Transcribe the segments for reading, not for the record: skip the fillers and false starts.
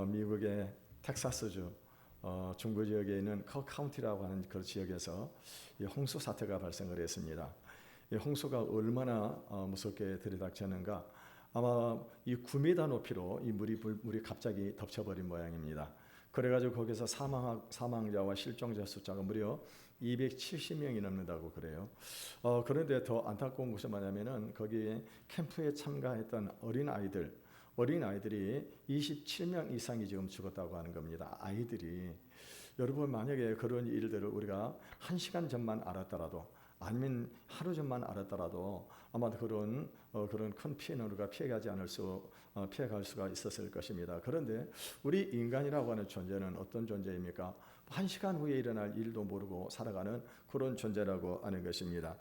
미국의 텍사스주 중부 지역에 있는 커 카운티라고 하는 그 지역에서 이 홍수 사태가 발생을 했습니다. 이 홍수가 얼마나 무섭게 들이닥쳤는가? 아마 이 9m 높이로 이 물이 갑자기 덮쳐버린 모양입니다. 그래가지고 거기서 사망자와 실종자 숫자가 무려 270명이 넘는다고 그래요. 그런데 더 안타까운 것이 뭐냐면은 거기에 캠프에 참가했던 어린아이들이 27명 이상이 지금 죽었다고 하는 겁니다. 아이들이. 여러분, 만약에 그런 일들을 우리가 1시간 전만 알았더라도 아니면 하루 전만 알았더라도 아마 그런 큰 피해는 우리가 피해갈 수가 있었을 것입니다. 그런데 우리 인간이라고 하는 존재는 어떤 존재입니까? 1시간 후에 일어날 일도 모르고 살아가는 그런 존재라고 하는 것입니다.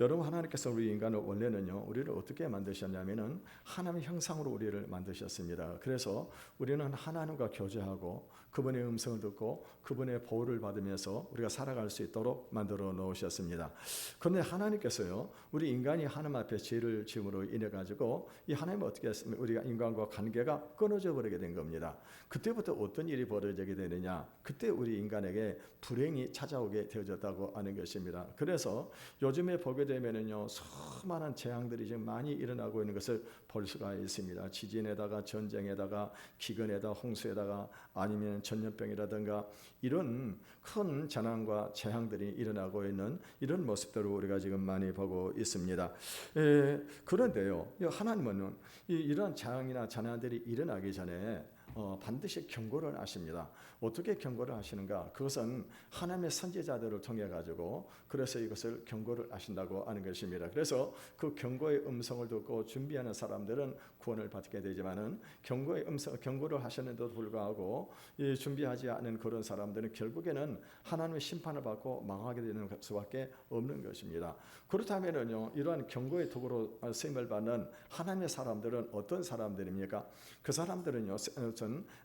여러분, 하나님께서 우리 인간을 원래는요, 우리를 어떻게 만드셨냐면은 하나님의 형상으로 우리를 만드셨습니다. 그래서 우리는 하나님과 교제하고 그분의 음성을 듣고 그분의 보호를 받으면서 우리가 살아갈 수 있도록 만들어 놓으셨습니다. 그런데 하나님께서요, 우리 인간이 하나님 앞에 죄를 지음으로 인해 가지고 이 하나님은 어떻게 했습니까? 우리가 인간과 관계가 끊어져 버리게 된 겁니다. 그때부터 어떤 일이 벌어지게 되느냐? 그때 우리 인간에게 불행이 찾아오게 되어졌다고 하는 것입니다. 그래서 요즘에 보게 되면은요, 수많은 재앙들이 지금 많이 일어나고 있는 것을 볼 수가 있습니다. 지진에다가 전쟁에다가 기근에다가 홍수에다가 아니면 전염병이라든가 이런 큰 재난과 재앙들이 일어나고 있는 이런 모습들을 우리가 지금 많이 보고 있습니다. 그런데요, 하나님은 이런 재앙이나 재난들이 일어나기 전에 반드시 경고를 하십니다. 어떻게 경고를 하시는가? 그것은 하나님의 선지자들을 통해 가지고 그래서 이것을 경고를 하신다고 하는 것입니다. 그래서 그 경고의 음성을 듣고 준비하는 사람들은 구원을 받게 되지만은 경고를 하셨는데도 불구하고 준비하지 않은 그런 사람들은 결국에는 하나님의 심판을 받고 망하게 되는 수밖에 없는 것입니다. 그렇다면은요, 이러한 경고의 도구로 쓰임을 받는 하나님의 사람들은 어떤 사람들입니까? 그 사람들은요,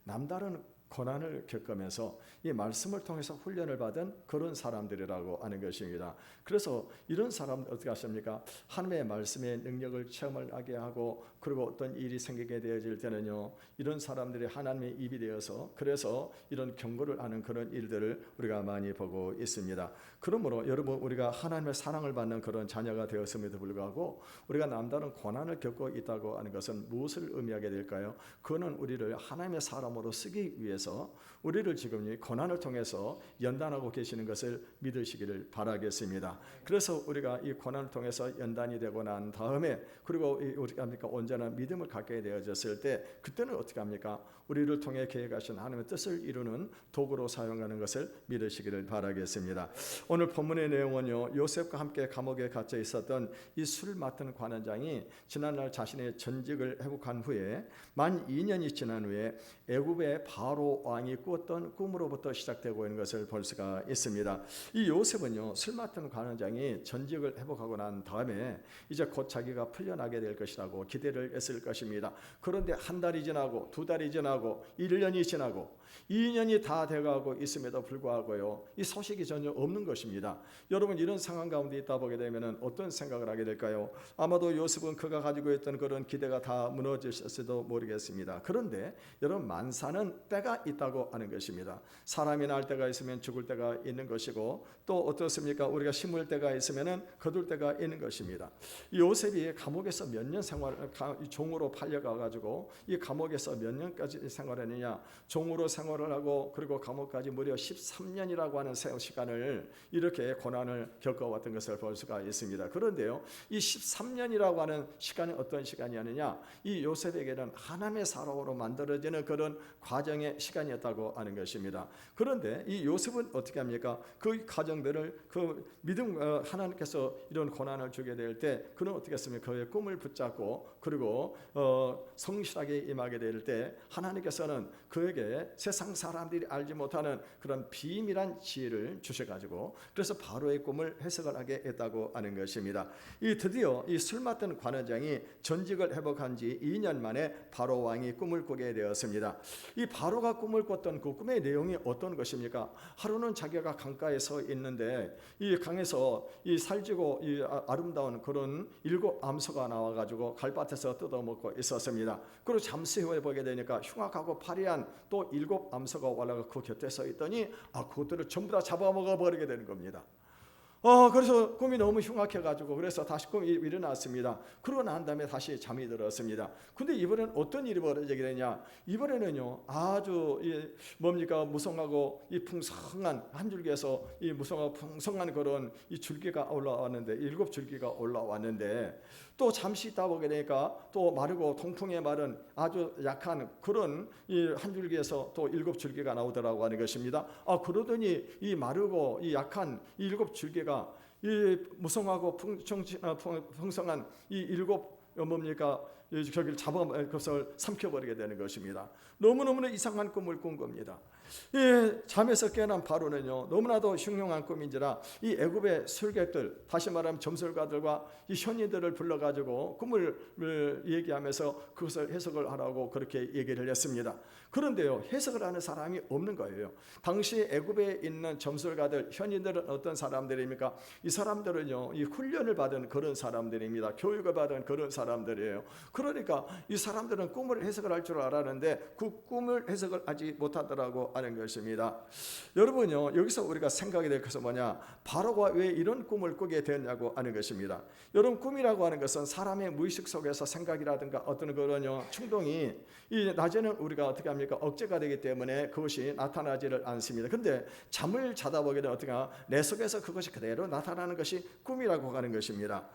남다른 고난을 겪으면서 이 말씀을 통해서 훈련을 받은 그런 사람들이라고 하는 것입니다. 그래서 이런 사람들 어떻게 하십니까? 하나님의 말씀의 능력을 체험을 하게 하고 그리고 어떤 일이 생기게 되어질 때는요, 이런 사람들이 하나님의 입이 되어서 그래서 이런 경고를 하는 그런 일들을 우리가 많이 보고 있습니다. 그러므로 여러분, 우리가 하나님의 사랑을 받는 그런 자녀가 되었음에도 불구하고 우리가 남다른 고난을 겪고 있다고 하는 것은 무엇을 의미하게 될까요? 그거는 우리를 하나님의 사람으로 쓰기 위해서 우리를 지금 이 고난을 통해서 연단하고 계시는 것을 믿으시기를 바라겠습니다. 그래서 우리가 이 고난을 통해서 연단이 되고 난 다음에 그리고 우리가 온전한 믿음을 갖게 되어졌을 때 그때는 어떻게 합니까? 우리를 통해 계획하신 하나님의 뜻을 이루는 도구로 사용하는 것을 믿으시기를 바라겠습니다. 오늘 본문의 내용은요, 요셉과 함께 감옥에 갇혀 있었던 이 술 맡은 관원장이 지난날 자신의 전직을 회복한 후에 만 2년이 지난 후에 애굽의 바로 왕이 꾸었던 꿈으로부터 시작되고 있는 것을 볼 수가 있습니다. 이 요셉은요, 술 맡은 관원장이 전직을 회복하고 난 다음에 이제 곧 자기가 풀려나게 될 것이라고 기대를 했을 것입니다. 그런데 한 달이 지나고 두 달이 지나고 1년이 지나고 2년이 다 돼가고 있음에도 불구하고요, 이 소식이 전혀 없는 것입니다. 여러분, 이런 상황 가운데 있다 보게 되면 어떤 생각을 하게 될까요? 아마도 요셉은 그가 가지고 있던 그런 기대가 다 무너졌을지도 모르겠습니다. 그런데 여러분, 만사는 때가 있다고 하는 것입니다. 사람이 날 때가 있으면 죽을 때가 있는 것이고 또 어떻습니까? 우리가 심을 때가 있으면 거둘 때가 있는 것입니다. 이 요셉이 감옥에서 몇 년 종으로 팔려가가지고 이 감옥에서 몇 년까지 생활했느냐? 종으로 생활을 하고 그리고 감옥까지 무려 13년이라고 하는 시간을 이렇게 고난을 겪어왔던 것을 볼 수가 있습니다. 그런데요, 이 13년이라고 하는 시간이 어떤 시간이었느냐? 이 요셉에게는 하나님의 사람으로 만들어지는 그런 과정의 시간이었다고 하는 것입니다. 그런데 이 요셉은 어떻게 합니까? 그 과정들을 그 믿음 하나님께서 이런 고난을 주게 될 때 그는 어떻게 했습니까? 그의 꿈을 붙잡고 그리고 성실하게 임하게 될 때 하나님께서는 그에게 세상 사람들이 알지 못하는 그런 비밀한 지혜를 주셔가지고 그래서 바로의 꿈을 해석을 하게 했다고 하는 것입니다. 이 드디어 이 술 맡은 관원장이 전직을 회복한 지 2년 만에 바로 왕이 꿈을 꾸게 되었습니다. 이 바로가 바로가 꿈을 꿨던 그 꿈의 내용이 어떤 것입니까? 하루는 자기가 강가에 서 있는데 이 강에서 이 살지고 이 아름다운 그런 7 암소가 나와가지고 갈밭에서 뜯어먹고 있었습니다. 그리고 잠시 후에 보게 되니까 흉악하고 파리한 또 7 암소가 올라가 그 곁에 서 있더니 그것들을 전부 다 잡아먹어 버리게 되는 겁니다. 그래서 꿈이 너무 흉악해가지고 그래서 다시 꿈이 일어났습니다. 그러고 난 다음에 다시 잠이 들었습니다. 근데 이번엔 어떤 일이 벌어지게 되냐? 이번에는요 아주 무성하고 이 풍성한 한 줄기에서 이 무성하고 풍성한 그런 이 줄기가 올라왔는데 7 줄기가 올라왔는데 또 잠시 있다 보게 되니까 또 마르고 통풍에 마른 아주 약한 그런 이 한 줄기에서 또 7 줄기가 나오더라고 하는 것입니다. 그러더니 이 마르고 이 약한 이 7 줄기가 이 무성하고 풍성한 이 7 저기를 잡아 그것을 삼켜버리게 되는 것입니다. 너무너무 이상한 꿈을 꾼 겁니다. 잠에서 깨어난 바로는요 너무나도 흉흉한 꿈인지라 이 애굽의 술객들, 다시 말하면 점술가들과 이 현인들을 불러가지고 꿈을 얘기하면서 그것을 해석을 하라고 그렇게 얘기를 했습니다. 그런데요 해석을 하는 사람이 없는 거예요. 당시 애굽에 있는 점술가들, 현인들은 어떤 사람들입니까? 이 사람들은요 이 훈련을 받은 그런 사람들입니다. 교육을 받은 그런 사람들이에요. 그러니까 이 사람들은 꿈을 해석을 할 줄 알았는데 그 꿈을 해석을 하지 못하더라고 하는 것입니다. 여러분요 여기서 우리가 생각이 될 것은 뭐냐? 바로가 왜 이런 꿈을 꾸게 되었냐고 하는 것입니다. 여러분 꿈이라고 하는 것은 사람의 무의식 속에서 생각이라든가 어떤 그런 충동이 이 낮에는 우리가 어떻게 합니까? 억제가 되기 때문에 그것이 나타나지를 않습니다. 근데 잠을 자다 보게 되면 어떻게 내 속에서 그것이 그대로 나타나는 것이 꿈이라고 하는 것입니다.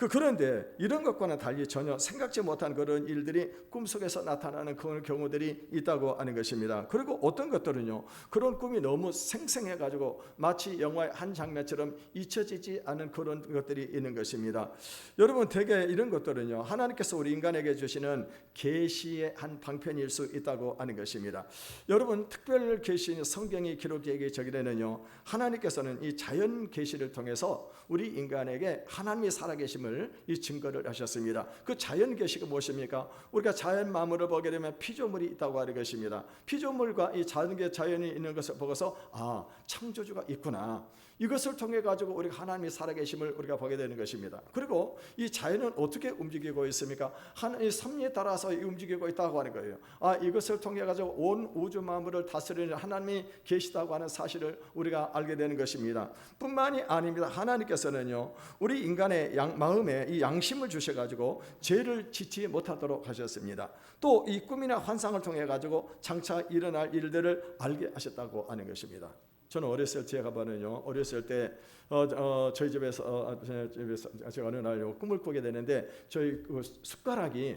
그런데 이런 것과는 달리 전혀 생각지 못한 그런 일들이 꿈속에서 나타나는 그런 경우들이 있다고 하는 것입니다. 그리고 어떤 것들은요 그런 꿈이 너무 생생해가지고 마치 영화의 한 장면처럼 잊혀지지 않은 그런 것들이 있는 것입니다. 여러분 대개 이런 것들은요 하나님께서 우리 인간에게 주시는 계시의 한 방편일 수 있다고 하는 것입니다. 여러분 특별 계시 성경이 기록되기 전에는요 하나님께서는 이 자연 계시를 통해서 우리 인간에게 하나님이 살아계심을 이 증거를 하셨습니다. 그 자연 계시가 무엇입니까? 우리가 자연 만물을 보게 되면 피조물이 있다고 하는 것입니다. 피조물과 이 자연이 있는 것을 보고서 창조주가 있구나. 이것을 통해 가지고 우리가 하나님이 살아계심을 우리가 보게 되는 것입니다. 그리고 이 자연은 어떻게 움직이고 있습니까? 하나님의 섭리에 따라서 움직이고 있다고 하는 거예요. 이것을 통해 가지고 온 우주 만물을 다스리는 하나님이 계시다고 하는 사실을 우리가 알게 되는 것입니다. 뿐만이 아닙니다. 하나님께서는요 우리 인간의 마음에 이 양심을 주셔 가지고 죄를 짓지 못하도록 하셨습니다. 또 이 꿈이나 환상을 통해 가지고 장차 일어날 일들을 알게 하셨다고 하는 것입니다. 저는 어렸을 때 어렸을 때 저희 집에서 제가 어느 날 꿈을 꾸게 되는데 저희 그 숟가락이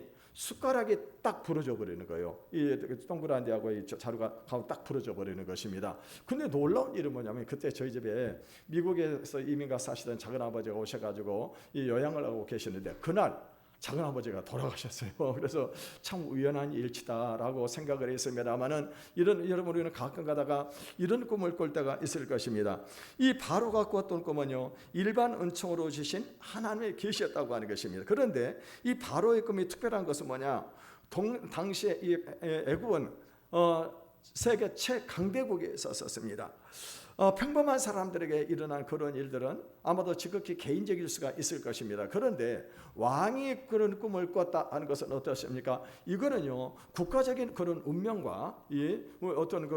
딱 부러져 버리는 거예요. 이 동그란 데하고 이 자루가 딱 부러져 버리는 것입니다. 근데 놀라운 일은 뭐냐면 그때 저희 집에 미국에서 이민가 사시던 작은 아버지가 오셔가지고 이 요양을 하고 계시는데 그날 작은 아버지가 돌아가셨어요. 그래서 참 우연한 일치다라고 생각을 했습니다만은 여러분 우리는 가끔 가다가 이런 꿈을 꿀 때가 있을 것입니다. 이 바로가 꿨던 꿈은요 일반 은총으로 주신 하나님의 계시였다고 하는 것입니다. 그런데 이 바로의 꿈이 특별한 것은 뭐냐? 당시에 이 애굽은 세계 최강대국에 있었습니다. 평범한 사람들에게 일어난 그런 일들은 아마도 지극히 개인적일 수가 있을 것입니다. 그런데 왕이 그런 꿈을 꿨다 하는 것은 어떻습니까? 이거는요 국가적인 그런 운명과 어떤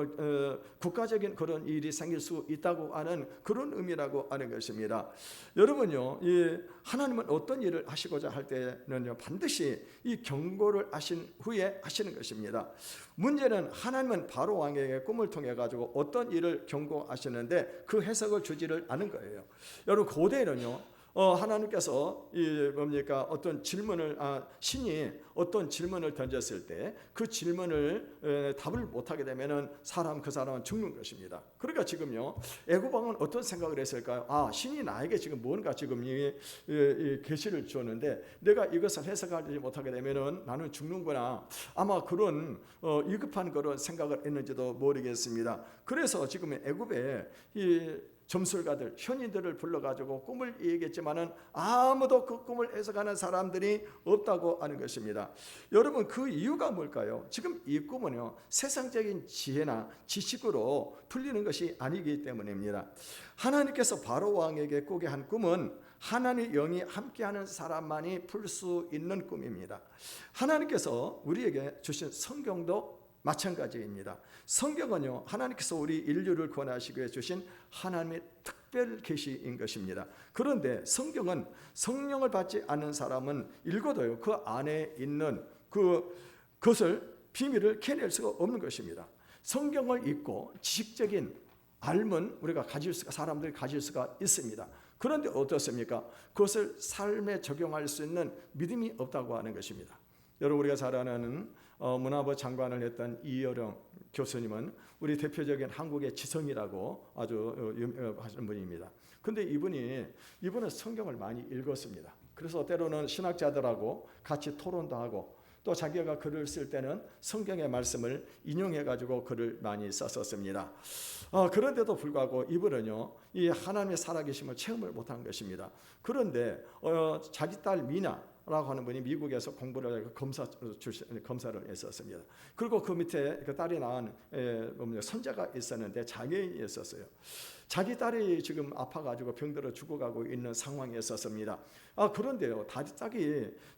국가적인 그런 일이 생길 수 있다고 하는 그런 의미라고 하는 것입니다. 여러분요 하나님은 어떤 일을 하시고자 할 때는요 반드시 이 경고를 하신 후에 하시는 것입니다. 문제는 하나님은 바로 왕에게 꿈을 통해 가지고 어떤 일을 경고하시는데 그 해석을 주지를 않은 거예요. 여러분 고대에는요 하나님께서 어떤 질문을 신이 어떤 질문을 던졌을 때 그 질문을 답을 못하게 되면은 그 사람은 죽는 것입니다. 그러니까 지금요 애굽 왕은 어떤 생각을 했을까요? 신이 나에게 지금 뭔가 지금 이 계시를 주었는데 내가 이것을 해석하지 못하게 되면은 나는 죽는구나. 아마 그런 위급한 그런 생각을 했는지도 모르겠습니다. 그래서 지금 애굽에 점술가들, 현인들을 불러가지고 꿈을 얘기했지만은 아무도 그 꿈을 해석하는 사람들이 없다고 하는 것입니다. 여러분, 그 이유가 뭘까요? 지금 이 꿈은요, 세상적인 지혜나 지식으로 풀리는 것이 아니기 때문입니다. 하나님께서 바로 왕에게 꾸게 한 꿈은 하나님의 영이 함께하는 사람만이 풀 수 있는 꿈입니다. 하나님께서 우리에게 주신 성경도 마찬가지입니다. 성경은요, 하나님께서 우리 인류를 구원하시기 위해 주신 하나님의 특별 계시인 것입니다. 그런데 성경은 성령을 받지 않은 사람은 읽어도요, 그 안에 있는 그것을 비밀을 캐낼 수가 없는 것입니다. 성경을 읽고 지식적인 알면 우리가 사람들이 가질 수가 있습니다. 그런데 어떻습니까? 그것을 삶에 적용할 수 있는 믿음이 없다고 하는 것입니다. 여러분, 우리가 잘 아는 문화부 장관을 했던 이여령 교수님은 우리 대표적인 한국의 지성이라고 아주 유명하신 분입니다. 근데 이분은 성경을 많이 읽었습니다. 그래서 때로는 신학자들하고 같이 토론도 하고, 또 자기가 글을 쓸 때는 성경의 말씀을 인용해가지고 글을 많이 썼었습니다. 그런데도 불구하고 이분은요, 이 하나님의 살아계심을 체험을 못한 것입니다. 그런데 자기 딸 미나라고 하는 분이 미국에서 공부를 하고 검사를 했었습니다. 그리고 그 밑에 그 딸이 낳은 손자가 있었는데 장애인이 있었어요. 자기 딸이 지금 아파가지고 병들어 죽어가고 있는 상황에 있었습니다. 그런데요,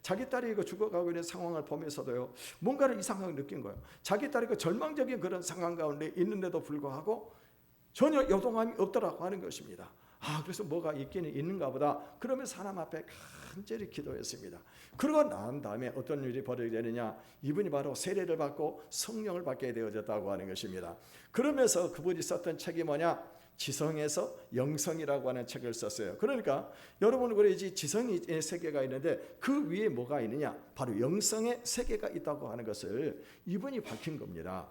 자기 딸이 죽어가고 있는 상황을 보면서도요, 뭔가를 이상하게 느낀 거예요. 자기 딸이 절망적인 그런 상황 가운데 있는데도 불구하고 전혀 요동함이 없더라고 하는 것입니다. 그래서 뭐가 있기는 있는가 보다. 그러면서 하나님 앞에 간절히 기도했습니다. 그러고 난 다음에 어떤 일이 벌어지게 되느냐, 이분이 바로 세례를 받고 성령을 받게 되어졌다고 하는 것입니다. 그러면서 그분이 썼던 책이 뭐냐, 지성에서 영성이라고 하는 책을 썼어요. 그러니까 여러분, 우리 지성의 세계가 있는데 그 위에 뭐가 있느냐, 바로 영성의 세계가 있다고 하는 것을 이분이 밝힌 겁니다.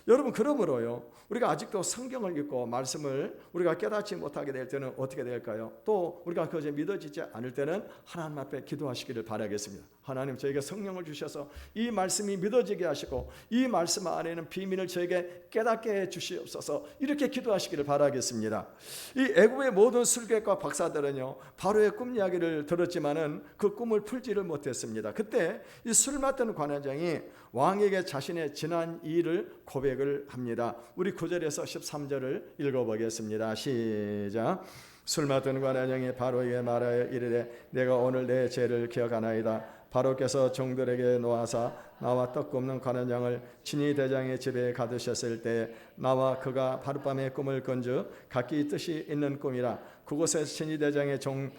여러분, 그러므로요, 우리가 아직도 성경을 읽고 말씀을 우리가 깨닫지 못하게 될 때는 어떻게 될까요? 또 우리가 그것이 믿어지지 않을 때는 하나님 앞에 기도하시기를 바라겠습니다. 하나님, 저에게 성령을 주셔서 이 말씀이 믿어지게 하시고 이 말씀 안에는 비밀을 저에게 깨닫게 해 주시옵소서, 이렇게 기도하시기를 바라겠습니다. 이 애굽의 모든 술객과 박사들은요, 바로의 꿈 이야기를 들었지만은 그 꿈을 풀지를 못했습니다. 그때 이 술 맡은 관원장이 왕에게 자신의 지난 일을 고백을 합니다. 우리 9절에서 13절을 읽어보겠습니다. 시작. 술 맡은 관원장이 바로에게 말하여 이르되, 내가 오늘 내 죄를 기억하나이다. 바로께서 종들에게 놓아사 나와 떡 굽는 관원장을 친히 대장의 집에 가두셨을 때 나와 그가 하룻밤에 꿈을 건져 각기 뜻이 있는 꿈이라. 그곳에 친히 대장의 종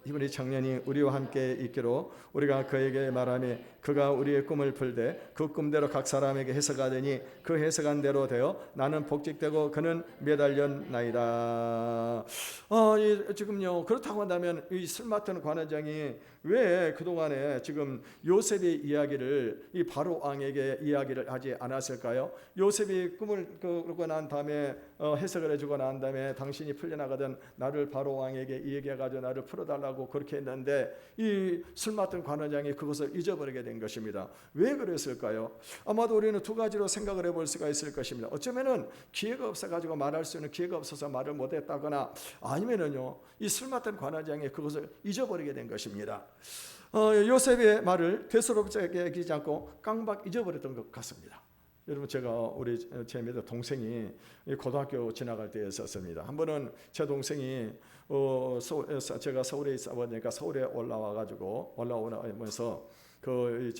히브리 청년이 우리와 함께 있기로 우리가 그에게 말하며 그가 우리의 꿈을 풀되 그 꿈대로 각 사람에게 해석하더니 그 해석한 대로 되어 나는 복직되고 그는 매달렸나이다. 지금요, 그렇다고 한다면 이 술 맡은 관원장이 왜 그동안에 지금 요셉의 이야기를 이 바로 왕에게 이야기를 하지 않았을까요? 요셉이 꿈을 꾸고 난 다음에 해석을 해주고 난 다음에 당신이 풀려나가던 나를 바로 왕에게 얘기해가지고 나를 풀어달라고 그렇게 했는데 이 술 맡은 관원장이 그것을 잊어버리게 된 것입니다. 왜 그랬을까요? 아마도 우리는 두 가지로 생각을 해볼 수가 있을 것입니다. 어쩌면은 기회가 없어가지고 말할 수 있는 기회가 없어서 말을 못했다거나, 아니면은요, 이 술 맡은 관원장이 그것을 잊어버리게 된 것입니다. 요셉의 말을 되스럽게 여기지 않고 깡박 잊어버렸던 것 같습니다. 여러분, 제 밑에 동생이 고등학교 지나갈 때 있었습니다. 한 번은 제 동생이 제가 서울에 있어 보니까 서울에 올라오면서 그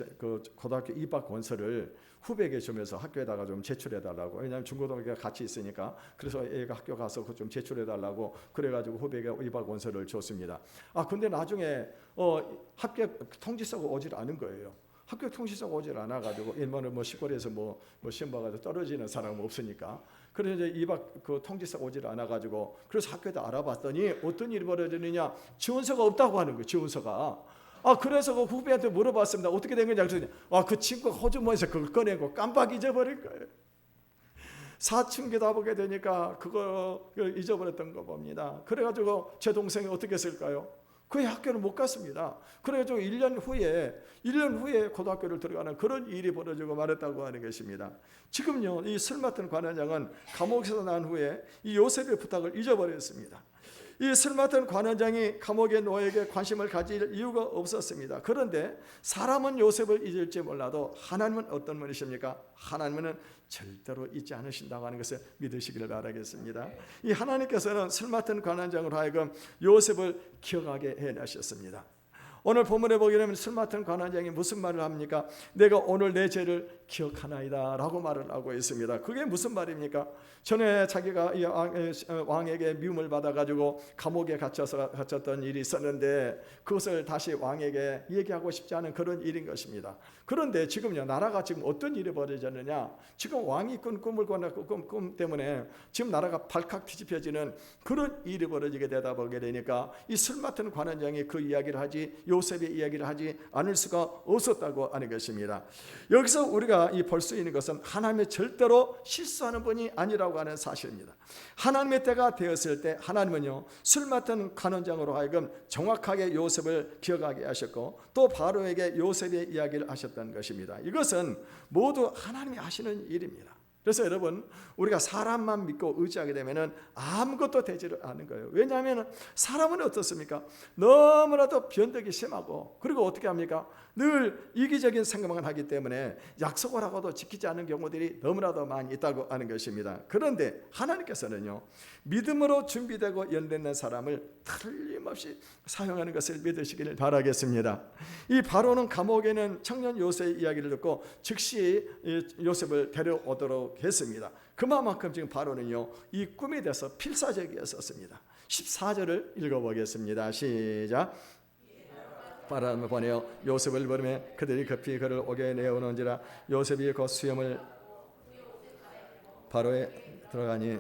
고등학교 입학 원서를 후배에게 주면서 학교에다가 좀 제출해달라고. 왜냐하면 중고등학교가 같이 있으니까. 그래서 애가 학교 가서 그거 좀 제출해달라고 그래가지고 후배에게 입학 원서를 줬습니다. 근데 나중에 합격 통지서가 오질 않은 거예요. 학교 통지서가 오질 않아가지고 일본은 시골에서 시험 봐가지고 떨어지는 사람은 없으니까. 그래서 이제 입학 통지서가 오질 않아가지고, 그래서 학교에다 알아봤더니 어떤 일이 벌어지느냐, 지원서가 없다고 하는 거예요. 지원서가. 그래서 그 후배한테 물어봤습니다. 어떻게 된 거냐 그랬더니 그 친구가 호주머니에서 그걸 꺼내고 깜빡 잊어버린 거예요. 사춘기 다 보게 되니까 그걸 잊어버렸던 거 봅니다. 그래가지고 제 동생이 어떻게 했을까요? 그 학교를 못 갔습니다. 그래가지고 1년 후에 고등학교를 들어가는 그런 일이 벌어지고 말했다고 하는 것입니다. 지금요, 이 술 맡은 관원장은 감옥에서 난 후에 이 요셉의 부탁을 잊어버렸습니다. 이 술 맡은 관원장이 감옥의 노예에게 관심을 가질 이유가 없었습니다. 그런데 사람은 요셉을 잊을지 몰라도 하나님은 어떤 분이십니까? 하나님은 절대로 잊지 않으신다고 하는 것을 믿으시기를 바라겠습니다. 이 하나님께서는 술 맡은 관원장으로 하여금 요셉을 기억하게 해내셨습니다. 오늘 본문에 보게 되면 술 맡은 관원장이 무슨 말을 합니까? 내가 오늘 내 죄를 기억하나이다 라고 말을 하고 있습니다. 그게 무슨 말입니까? 전에 자기가 이 왕에게 미움을 받아가지고 감옥에 갇혔던 일이 있었는데 그것을 다시 왕에게 얘기하고 싶지 않은 그런 일인 것입니다. 그런데 지금요, 나라가 지금 어떤 일이 벌어졌느냐? 지금 왕이 꾼 꿈을 꿈 때문에 지금 나라가 발칵 뒤집혀지는 그런 일이 벌어지게 되다 보게 되니까 이 술 맡은 관원장이 그 이야기를 하지 요셉의 이야기를 하지 않을 수가 없었다고 하는 것입니다. 여기서 우리가 볼 수 있는 것은 하나님이 절대로 실수하는 분이 아니라고 하는 사실입니다. 하나님의 때가 되었을 때 하나님은요, 술 맡은 관원장으로 하여금 정확하게 요셉을 기억하게 하셨고 또 바로에게 요셉의 이야기를 하셨던 것입니다. 이것은 모두 하나님이 하시는 일입니다. 그래서 여러분, 우리가 사람만 믿고 의지하게 되면 아무것도 되지를 않는 거예요. 왜냐하면 사람은 어떻습니까? 너무나도 변덕이 심하고 그리고 어떻게 합니까? 늘 이기적인 생각만 하기 때문에 약속을 하고도 지키지 않는 경우들이 너무나도 많이 있다고 하는 것입니다. 그런데 하나님께서는요, 믿음으로 준비되고 연단된 사람을 틀림없이 사용하는 것을 믿으시기를 바라겠습니다. 이 바로는 감옥에는 청년 요셉의 이야기를 듣고 즉시 요셉을 데려오도록 했습니다. 그만큼 지금 바로는요, 이 꿈에 대해서 필사적이었었습니다. 14절을 읽어보겠습니다. 시작. 바람을 보내어 요셉을 부르며 그들이 급히 그를 오게 내어오는지라 요셉이 곧 수염을 바로에 들어가니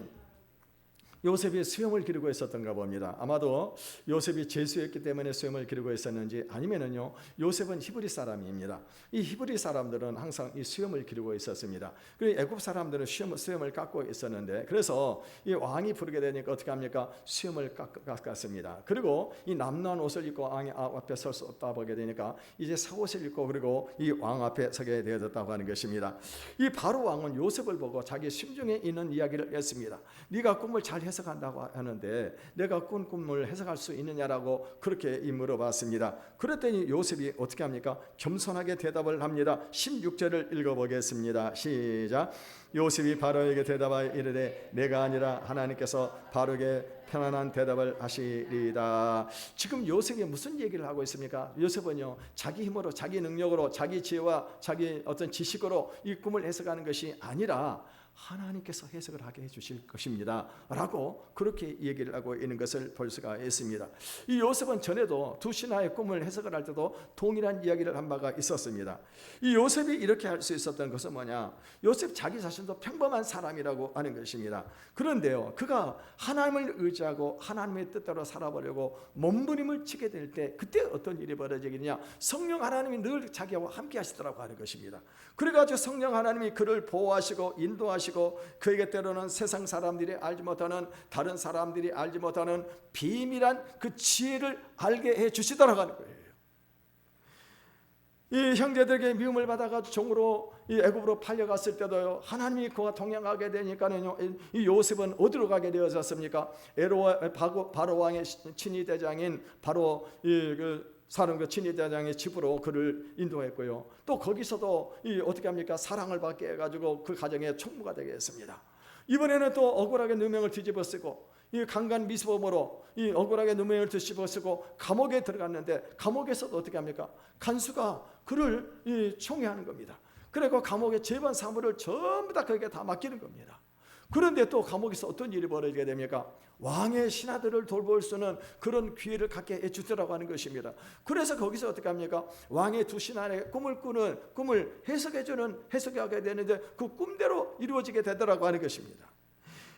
요셉이 수염을 기르고 있었던가 봅니다. 아마도 요셉이 제수였기 때문에 수염을 기르고 있었는지 아니면은요, 요셉은 히브리 사람입니다. 이 히브리 사람들은 항상 이 수염을 기르고 있었습니다. 그리고 애굽 사람들은 수염을 깎고 있었는데 그래서 이 왕이 부르게 되니까 어떻게 합니까? 수염을 깎았습니다. 그리고 이 남루한 옷을 입고 왕 앞에 설 수 없다 보게 되니까 이제 새 옷을 입고 그리고 이 왕 앞에 서게 되어졌다고 하는 것입니다. 이 바로 왕은 요셉을 보고 자기 심중에 있는 이야기를 했습니다. 네가 꿈을 잘 해석한다고 하는데 내가 꾼 꿈을 해석할 수 있느냐라고 그렇게 물어봤습니다. 그랬더니 요셉이 어떻게 합니까? 겸손하게 대답을 합니다. 16절을 읽어보겠습니다. 시작. 요셉이 바로에게 대답하여 이르되 내가 아니라 하나님께서 바로에게 편안한 대답을 하시리이다. 지금 요셉이 무슨 얘기를 하고 있습니까? 요셉은요, 자기 힘으로 자기 능력으로 자기 지혜와 자기 어떤 지식으로 이 꿈을 해석하는 것이 아니라 하나님께서 해석을 하게 해주실 것입니다 라고 그렇게 얘기를 하고 있는 것을 볼 수가 있습니다. 이 요셉은 전에도 두 신하의 꿈을 해석을 할 때도 동일한 이야기를 한 바가 있었습니다. 이 요셉이 이렇게 할 수 있었던 것은 뭐냐? 요셉 자기 자신도 평범한 사람이라고 하는 것입니다. 그런데요, 그가 하나님을 의지하고 하나님의 뜻대로 살아보려고 몸부림을 치게 될 때 그때 어떤 일이 벌어지겠느냐? 성령 하나님이 늘 자기와 함께 하시더라고 하는 것입니다. 그래가지고 성령 하나님이 그를 보호하시고 인도하시고 그에게 때로는 세상 사람들이 알지 못하는 다른 사람들이 알지 못하는 비밀한 그 지혜를 알게 해 주시더라고 하는 거예요. 이 형제들에게 미움을 받아가지고 종으로 이 애굽으로 팔려갔을 때도요, 하나님이 그와 동행하게 되니까는요, 이 요셉은 어디로 가게 되어졌습니까? 바로 왕의 친위 대장인 바로 사는 그 친위 대장의 집으로 그를 인도했고요. 또 거기서도 어떻게 합니까? 사랑을 받게 해가지고 그 가정의 총무가 되게 했습니다. 이번에는 또 억울하게 누명을 뒤집어쓰고 이 강간 미수범으로 이 억울하게 누명을 뒤집어쓰고 감옥에 들어갔는데 감옥에서도 어떻게 합니까? 간수가 그를 총애하는 겁니다. 그리고 감옥의 재반 사물을 전부 다 그에게 다 맡기는 겁니다. 그런데 또 감옥에서 어떤 일이 벌어지게 됩니까? 왕의 신하들을 돌볼 수 있는 그런 기회를 갖게 해주더라고 하는 것입니다. 그래서 거기서 어떻게 합니까? 왕의 두 신하의 꿈을 해석하게 되는데 그 꿈대로 이루어지게 되더라고 하는 것입니다.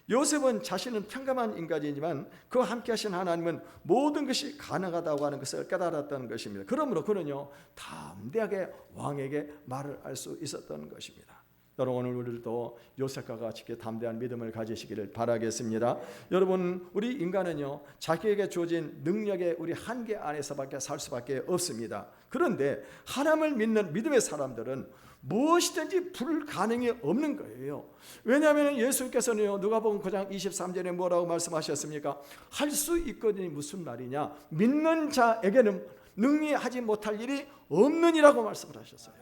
요셉은 자신은 평범한 인간이지만 그와 함께 하신 하나님은 모든 것이 가능하다고 하는 것을 깨달았다는 것입니다. 그러므로 그는요, 담대하게 왕에게 말을 할 수 있었던 것입니다. 여러분 오늘 우리도 요셉과 같이 담대한 믿음을 가지시기를 바라겠습니다. 여러분 우리 인간은요 자기에게 주어진 능력의 우리 한계 안에서밖에 살 수밖에 없습니다. 그런데 하나님을 믿는 믿음의 사람들은 무엇이든지 불가능이 없는 거예요. 왜냐하면 예수님께서는요 누가복음 9장 23절에 뭐라고 말씀하셨습니까? 할 수 있거든이 무슨 말이냐? 믿는 자에게는 능히 하지 못할 일이 없느니라고 말씀을 하셨어요.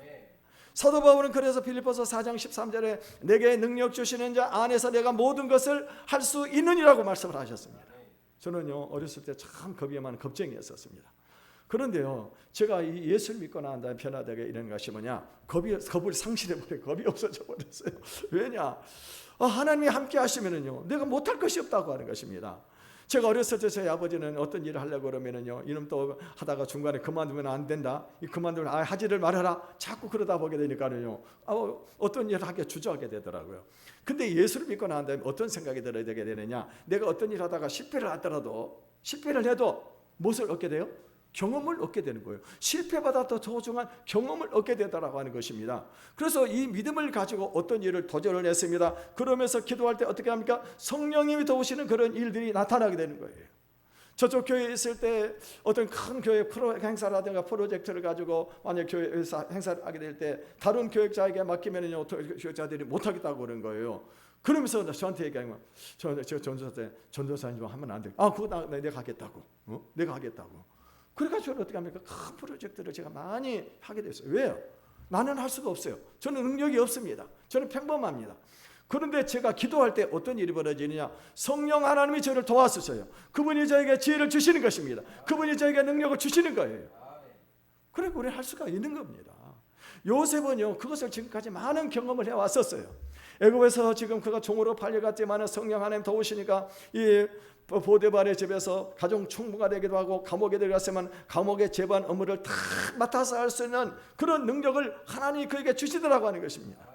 사도 바울은 그래서 빌립보서 4장 13절에 내게 능력 주시는 자 안에서 내가 모든 것을 할 수 있느니라고 말씀을 하셨습니다. 저는요 어렸을 때 참 겁이 많은 겁쟁이였었습니다. 그런데요 제가 이 예수를 믿고 난 다음에 변화되게 이런 것이 뭐냐, 겁을 상실해버려요. 겁이 없어져 버렸어요. 왜냐, 하나님이 함께 하시면은요 내가 못할 것이 없다고 하는 것입니다. 제가 어렸을 때 저희 아버지는 어떤 일을 하려고 그러면은요 이놈 또 하다가 중간에 그만두면 안 된다, 그만두면 하지를 말아라, 자꾸 그러다 보게 되니까는요 어떤 일을 하게 주저하게 되더라고요. 근데 예수를 믿고 난 다음에 어떤 생각이 들어야 되게 되느냐, 내가 어떤 일을 하다가 실패를 해도 무엇을 얻게 돼요? 경험을 얻게 되는 거예요. 실패보다 더 소중한 경험을 얻게 되더라고 하는 것입니다. 그래서 이 믿음을 가지고 어떤 일을 도전을 했습니다. 그러면서 기도할 때 어떻게 합니까? 성령님이 도우시는 그런 일들이 나타나게 되는 거예요. 저쪽 교회에 있을 때 어떤 큰 교회 행사라든가 프로젝트를 가지고 만약 교회 행사를 하게 될 때 다른 교육자에게 맡기면요 교육자들이 못하겠다고 그러는 거예요. 그러면서 저한테 얘기하면 전도사님 좀 하면 안 돼. 그거 내가 하겠다고. 내가 하겠다고. 그래가지고 저는 어떻게 합니까? 큰 프로젝트를 제가 많이 하게 됐어요. 왜요? 나는 할 수가 없어요. 저는 능력이 없습니다. 저는 평범합니다. 그런데 제가 기도할 때 어떤 일이 벌어지느냐, 성령 하나님이 저를 도와주셔요. 그분이 저에게 지혜를 주시는 것입니다. 그분이 저에게 능력을 주시는 거예요. 그리고 우리는 할 수가 있는 겁니다. 요셉은요 그것을 지금까지 많은 경험을 해왔었어요. 애굽에서 지금 그가 종으로 팔려갔지만 성령 하나님 도우시니까 이 보디발의 집에서 가정 총무가 되기도 하고 감옥에 들어갔으면 감옥의 재반 업무를 다 맡아서 할 수 있는 그런 능력을 하나님이 그에게 주시더라고 하는 것입니다.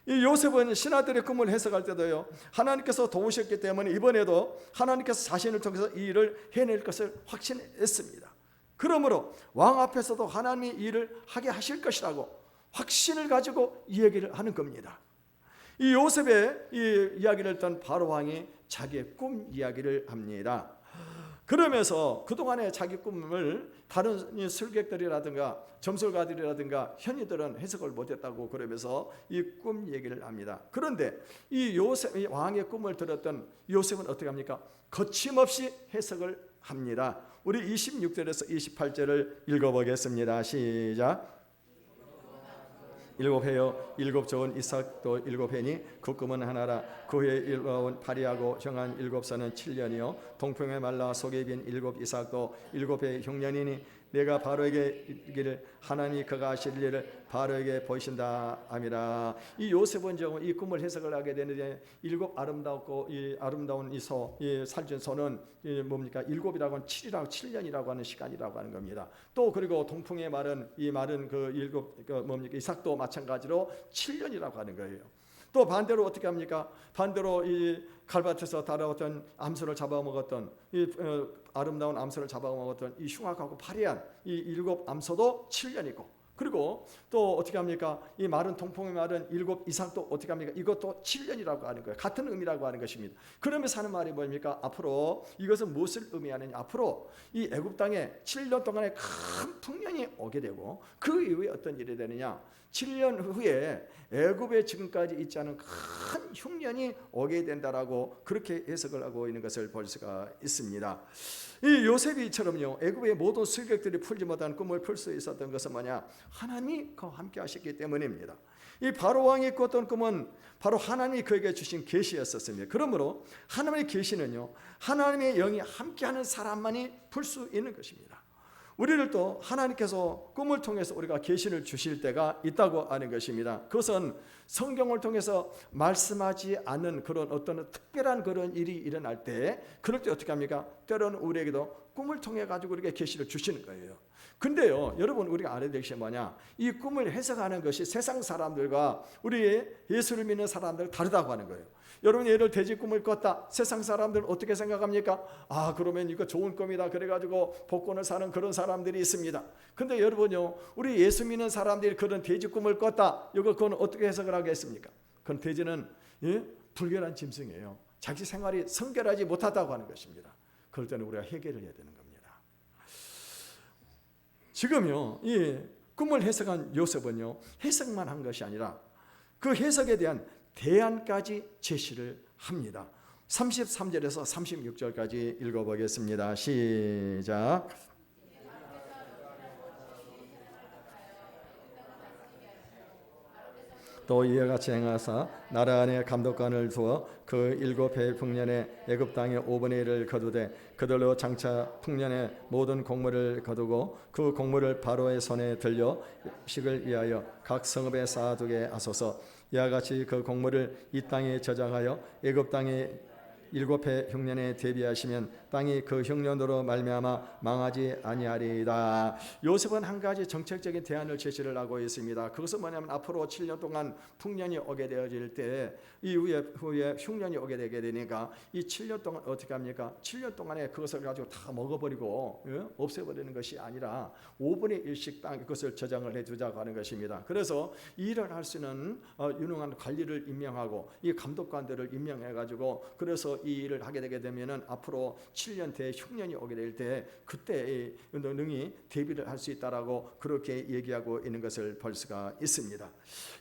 이 요셉은 신하들의 꿈을 해석할 때도요 하나님께서 도우셨기 때문에 이번에도 하나님께서 자신을 통해서 이 일을 해낼 것을 확신했습니다. 그러므로 왕 앞에서도 하나님이 이 일을 하게 하실 것이라고 확신을 가지고 이 얘기를 하는 겁니다. 이 요셉의 이 이야기를 듣던 바로 왕이 자기의 꿈 이야기를 합니다. 그러면서 그동안의 자기 꿈을 다른 술객들이라든가 점술가들이라든가 현이들은 해석을 못했다고 그러면서 이 꿈 얘기를 합니다. 그런데 이 요셉, 이 왕의 꿈을 들었던 요셉은 어떻게 합니까? 거침없이 해석을 합니다. 우리 26절에서 28절을 읽어보겠습니다. 시작. 7 해요. 7 좋은 이삭도 7 해니 그 꿈은 하나라. 그 해에 일어온 파리하고 정한 7선은 7년이요 동풍에 말라 속에 빈 7 이삭도 7해 흉년이니 내가 바로에게 이르기를 하나님 그가 하실 일을 바로에게 보이신다 아미라. 이 요셉은 이 꿈을 해석을 하게 되는데 7 아름답고 이 아름다운 이 살찐 소는 뭡니까? 7이라고 하는 7년이라고 하는 시간이라고 하는 겁니다. 또 그리고 동풍의 말은 이 말은 그 7 뭡니까? 이삭도 마찬가지로 7년이라고 하는 거예요. 또 반대로 어떻게 합니까? 반대로 이 갈밭에서 달아왔던 암소를 잡아먹었던 이 아름다운 암소를 잡아먹었던 이 흉악하고 파리한 이 7 암소도 7년이고, 그리고 또 어떻게 합니까? 이 마른 통풍의 말은 7 이삭도 어떻게 합니까? 이것도 7년이라고 하는 거예요. 같은 의미라고 하는 것입니다. 그러면서 하는 말이 뭡니까? 앞으로 이것은 무엇을 의미하느냐? 앞으로 이 애굽 땅에 7년 동안에 큰 풍년이 오게 되고 그 이후에 어떤 일이 되느냐? 7년 후에 애굽에 지금까지 있지 않은 큰 흉년이 오게 된다라고 그렇게 해석을 하고 있는 것을 볼 수가 있습니다. 이 요셉이처럼요 애굽의 모든 술객들이 풀지 못한 꿈을 풀 수 있었던 것은 뭐냐? 하나님이 그와 함께 하셨기 때문입니다. 이 바로 왕이 꿨던 꿈은 바로 하나님이 그에게 주신 계시였었습니다. 그러므로 하나님의 계시는요 하나님의 영이 함께하는 사람만이 풀 수 있는 것입니다. 우리를 또 하나님께서 꿈을 통해서 우리가 계시를 주실 때가 있다고 하는 것입니다. 그것은 성경을 통해서 말씀하지 않는 그런 어떤 특별한 그런 일이 일어날 때, 그럴 때 어떻게 합니까? 때로는 우리에게도 꿈을 통해 가지고 우리에게 계시를 주시는 거예요. 근데요, 여러분 우리가 알아야 될 것이 뭐냐? 이 꿈을 해석하는 것이 세상 사람들과 우리 예수를 믿는 사람들 다르다고 하는 거예요. 여러분 예를 돼지 꿈을 꿨다. 세상 사람들은 어떻게 생각합니까? 아, 그러면 이거 좋은 꿈이다. 그래가지고 복권을 사는 그런 사람들이 있습니다. 근데 여러분요, 우리 예수 믿는 사람들이 그런 돼지 꿈을 꿨다. 그건 어떻게 해석을 하겠습니까? 그건 돼지는 불결한 짐승이에요. 자기 생활이 성결하지 못하다고 하는 것입니다. 그럴 때는 우리가 해결을 해야 되는 겁니다. 지금요, 이 꿈을 해석한 요셉은요, 해석만 한 것이 아니라 그 해석에 대한 대안까지 제시를 합니다. 33절에서 36절까지 읽어보겠습니다. 시작. 또 이와 같이 행하사 나라 안에 감독관을 두어 그 7해 풍년에 애굽 땅의 5분의 1을 거두되 그들로 장차 풍년의 모든 곡물을 거두고 그 곡물을 바로의 손에 들려 식을 위하여 각 성읍에 쌓아두게 하소서. 이와 같이 그 곡물을 이 땅에 저장하여 애굽 땅의 7해 흉년에 대비하시면 땅이 그 흉년으로 말미암아 망하지 아니하리이다. 요셉은 한 가지 정책적인 대안을 제시를 하고 있습니다. 그것은 뭐냐면 앞으로 7년 동안 풍년이 오게 되어질 때 후에 흉년이 오게 되게 되니까 이 7년 동안 어떻게 합니까? 7년 동안에 그것을 가지고 다 먹어버리고 없애버리는 것이 아니라 5분의 1씩 땅 그것을 저장을 해두자고 하는 것입니다. 그래서 이 일을 할 수 있는 유능한 관리를 임명하고 이 감독관들을 임명해가지고 그래서 이 일을 하게 되게 되면은 앞으로 7년 뒤에 흉년이 오게 될 때 그때 능히 대비를 할 수 있다라고 그렇게 얘기하고 있는 것을 볼 수가 있습니다.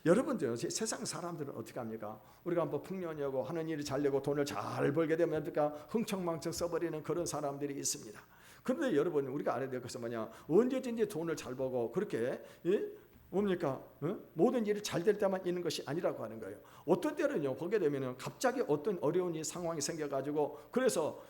여러분들 세상 사람들은 어떻게 합니까? 우리가 한번 풍년이 오고 하는 일이 잘 되고 돈을 잘 벌게 되면 그러니까 흥청망청 써버리는 그런 사람들이 있습니다. 그런데 여러분 우리가 알아야 될 것은 뭐냐? 언제든지 돈을 잘 벌고 그렇게 뭡니까? 모든 일이 잘 될 때만 있는 것이 아니라고 하는 거예요. 어떤 때는요, 보게 되면은 갑자기 어떤 어려운 상황이 생겨가지고 그래서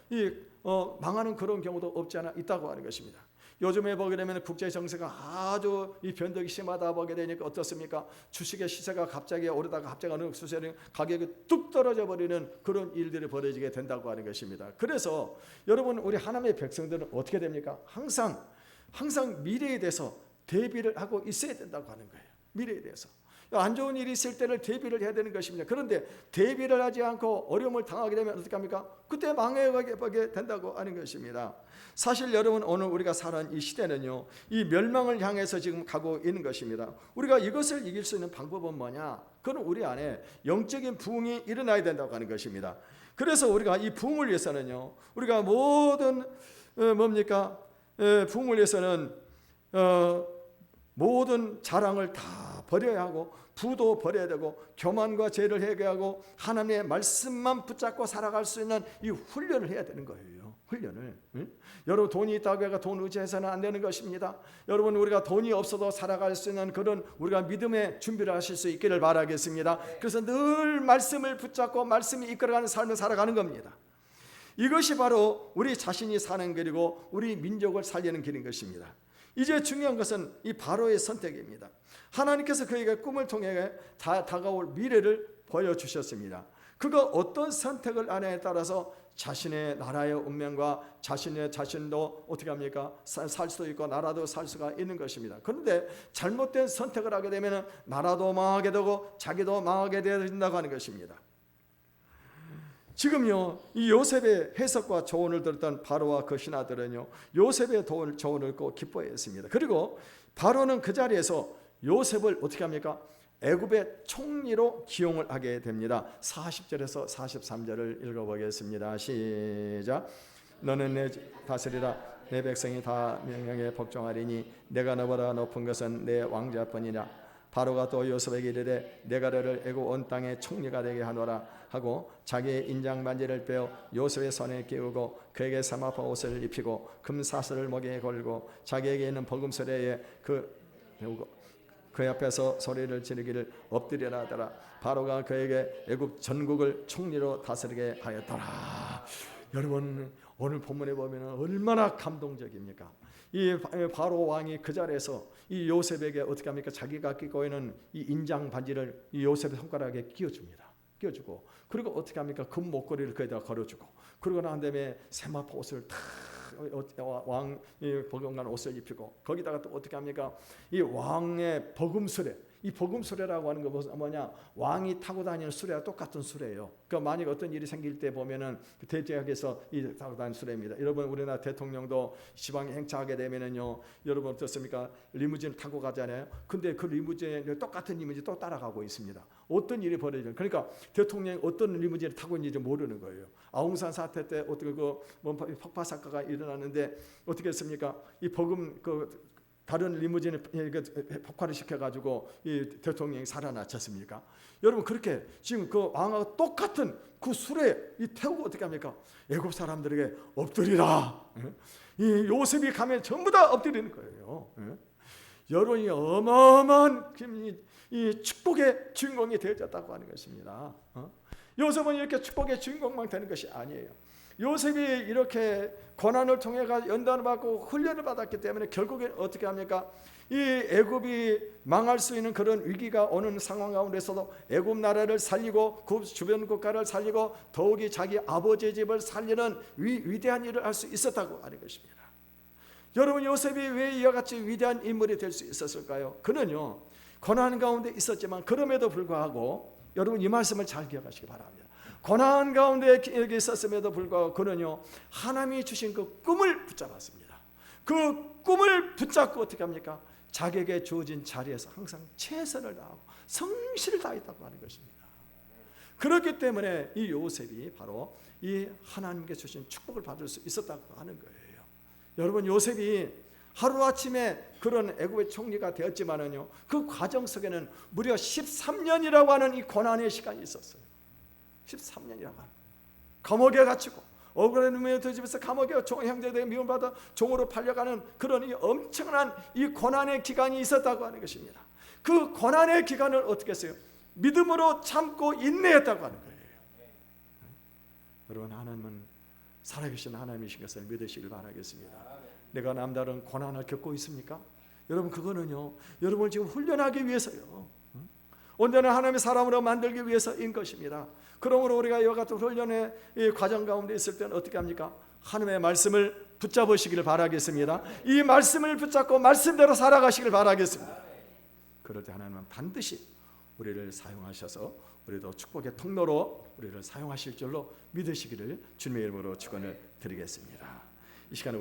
망하는 그런 경우도 없지 않아 있다고 하는 것입니다. 요즘에 보게 되면 국제 정세가 아주 이 변덕이 심하다 보게 되니까 어떻습니까? 주식의 시세가 갑자기 오르다가 갑자기 어느 수세는 가격이 뚝 떨어져 버리는 그런 일들이 벌어지게 된다고 하는 것입니다. 그래서 여러분 우리 하나님의 백성들은 어떻게 됩니까? 항상 미래에 대해서 대비를 하고 있어야 된다고 하는 거예요. 미래에 대해서. 안 좋은 일이 있을 때를 대비를 해야 되는 것입니다. 그런데 대비를 하지 않고 어려움을 당하게 되면 어떻게 합니까? 그때 망해가게 된다고 하는 것입니다. 사실 여러분 오늘 우리가 사는 이 시대는요, 이 멸망을 향해서 지금 가고 있는 것입니다. 우리가 이것을 이길 수 있는 방법은 뭐냐? 그건 우리 안에 영적인 부흥이 일어나야 된다고 하는 것입니다. 그래서 우리가 이 부흥을 위해서는요, 우리가 모든 부흥을 위해서는 모든 자랑을 다 버려야 하고 부도 버려야 되고 교만과 죄를 해결하고 하나님의 말씀만 붙잡고 살아갈 수 있는 이 훈련을 해야 되는 거예요. 훈련을. 여러분 돈이 있다고 해서 돈 의지해서는 안 되는 것입니다. 여러분 우리가 돈이 없어도 살아갈 수 있는 그런 우리가 믿음의 준비를 하실 수 있기를 바라겠습니다. 그래서 늘 말씀을 붙잡고 말씀이 이끌어가는 삶을 살아가는 겁니다. 이것이 바로 우리 자신이 사는 길이고 우리 민족을 살리는 길인 것입니다. 이제 중요한 것은 이 바로의 선택입니다. 하나님께서 그에게 꿈을 통해 다가올 미래를 보여주셨습니다. 그가 어떤 선택을 하느냐에 따라서 자신의 나라의 운명과 자신도 어떻게 합니까? 살 수도 있고 나라도 살 수가 있는 것입니다. 그런데 잘못된 선택을 하게 되면 나라도 망하게 되고 자기도 망하게 된다고 하는 것입니다. 지금요, 이 요셉의 해석과 조언을 들었던 바로와 그 신하들은요, 요셉의 조언을 꼭 기뻐했습니다. 그리고 바로는 그 자리에서 요셉을 어떻게 합니까? 애굽의 총리로 기용을 하게 됩니다. 40절에서 43절을 읽어보겠습니다. 시작. 너는 내 다스리라. 내 백성이 다 명령에 복종하리니 내가 너보다 높은 것은 내 왕자뿐이라. 바로가 또 요셉에게 이르되 내가 너를 애굽 온 땅의 총리가 되게 하노라 하고 자기의 인장 반지를 빼어 요셉의 손에 끼우고 그에게 사마포 옷을 입히고 금사슬을 목에 걸고 자기에게 있는 버금수레에 그 앞에서 소리를 지르기를 엎드리라 하더라. 바로가 그에게 애굽 전국을 총리로 다스리게 하였더라. 여러분 오늘 본문에 보면 얼마나 감동적입니까? 이 바로 왕이 그 자리에서 이 요셉에게 어떻게 합니까? 자기가 끼고 있는 이 인장 반지를 이 요셉의 손가락에 끼워줍니다. 끼워주고 그리고 어떻게 합니까? 금 목걸이를 그에다 걸어주고 그러고 난 다음에 세마포 옷을 탁 왕 버금간 옷을 입히고 거기다가 또 어떻게 합니까? 이 왕의 버금수레, 이 버금수레라고 하는 거 뭐냐? 왕이 타고 다니는 수레와 똑같은 수레예요. 그러니까 만약 어떤 일이 생길 때 보면은 대지역에서 이 타고 다니는 수레입니다. 여러분 우리나라 대통령도 지방에 행차하게 되면은요, 여러분 어떻습니까? 리무진을 타고 가잖아요. 근데 그 리무진에 똑같은 리무진 또 따라가고 있습니다. 어떤 일이 벌어져요? 그러니까 대통령이 어떤 리무진을 타고 있는지 모르는 거예요. 아웅산 사태 때 어떻게 폭파 사건가 일어났는데 어떻게 했습니까? 이 버금 다른 리무진을 폭발을 시켜가지고 이 대통령이 살아났지 않습니까? 여러분 그렇게 지금 그 왕하고 똑같은 그 수레 이 태우고 어떻게 합니까? 애굽 사람들에게 엎드리라. 이 요셉이 가면 전부 다 엎드리는 거예요. 여론이 어마어마한 이 축복의 주인공이 되어졌다고 하는 것입니다. 요셉은 이렇게 축복의 주인공만 되는 것이 아니에요. 요셉이 이렇게 고난을 통해 연단을 받고 훈련을 받았기 때문에 결국에 어떻게 합니까? 이 애굽이 망할 수 있는 그런 위기가 오는 상황 가운데서도 애굽 나라를 살리고 그 주변 국가를 살리고 더욱이 자기 아버지의 집을 살리는 위대한 일을 할 수 있었다고 하는 것입니다. 여러분 요셉이 왜 이와 같이 위대한 인물이 될 수 있었을까요? 그는요 고난 가운데 있었지만 그럼에도 불구하고 여러분 이 말씀을 잘 기억하시기 바랍니다. 고난 가운데 있었음에도 불구하고 그는요 하나님이 주신 그 꿈을 붙잡았습니다. 그 꿈을 붙잡고 어떻게 합니까? 자기에게 주어진 자리에서 항상 최선을 다하고 성실을 다했다고 하는 것입니다. 그렇기 때문에 이 요셉이 바로 이 하나님께 주신 축복을 받을 수 있었다고 하는 거예요. 여러분 요셉이 하루아침에 그런 애굽의 총리가 되었지만은요 그 과정 속에는 무려 13년이라고 하는 이 고난의 시간이 있었어요. 13년이라고 하는 감옥에 갇히고 억울한 눈에 그 집에서 감옥에 형제들에게 미움받아 종으로 팔려가는 그런 이 엄청난 이 고난의 기간이 있었다고 하는 것입니다. 그 고난의 기간을 어떻게 했어요? 믿음으로 참고 인내했다고 하는 거예요. 여러분 하나님은 살아계신 하나님이신 것을 믿으시길 바라겠습니다. 내가 남다른 고난을 겪고 있습니까? 여러분 그거는요 여러분을 지금 훈련하기 위해서요 온전한 하나님의 사람으로 만들기 위해서인 것입니다. 그러므로 우리가 이와 같은 훈련의 과정 가운데 있을 때는 어떻게 합니까? 하나님의 말씀을 붙잡으시길 바라겠습니다. 이 말씀을 붙잡고 말씀대로 살아가시길 바라겠습니다. 그럴 때 하나님은 반드시 우리를 사용하셔서 우리도 축복의 통로로 우리를 사용하실 줄로 믿으시기를 주님의 이름으로 축원을 드리겠습니다. 이 시간에